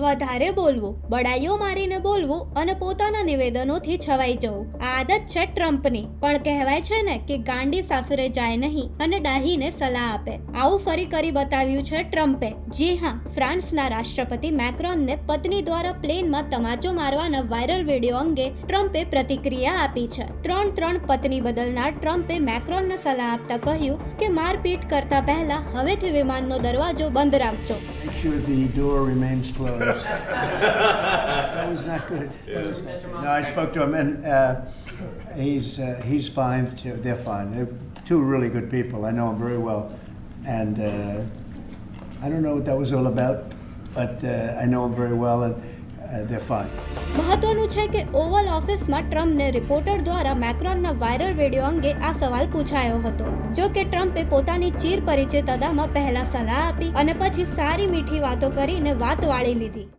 વધારે બોલવું, બડાઈઓ મારીને બોલવું અને પોતાના નિવેદનોથી છવાઈ જવું આ આદત છે ટ્રમ્પની. પણ કહેવાય છે ને કે ગાંડી સાસરે જાય નહીં અને ડાહીને સલાહ આપે. આવું ફરી કરી બતાવ્યું છે ટ્રમ્પે. જી હા, ફ્રાન્સના રાષ્ટ્રપતિ મેક્રોનને પત્ની દ્વારા પ્લેનમાં તમાચો મારવાના વાયરલ વિડીયો અંગે ટ્રમ્પે પ્રતિક્રિયા આપી છે. ત્રણ પત્ની બદલનાર ટ્રમ્પે મેક્રોનને સલાહ આપતા કહ્યું કે મારપીટ કરતા પહેલા હવેથી વિમાનનો દરવાજો બંધ રાખજો. Make sure the door remains closed. That was not good. No, I spoke to him, and he's fine too. They're fine. They're two really good people. I know him very well, and I don't know what that was all about, but I know him very well, and they're fine. મહત્વનું છે કે Oval ઓફિસમાં ટ્રમ્પને reporter દ્વારા મેક્રોનના viral video અંગે આ સવાલ પૂછાયો હતો. જો કે ટ્રમ્પે પોતાની ચીર પરિચિત અદામાં પહેલા સલાહ આપી અને પછી સારી મીઠી વાતો કરીને વાત વાળી લીધી.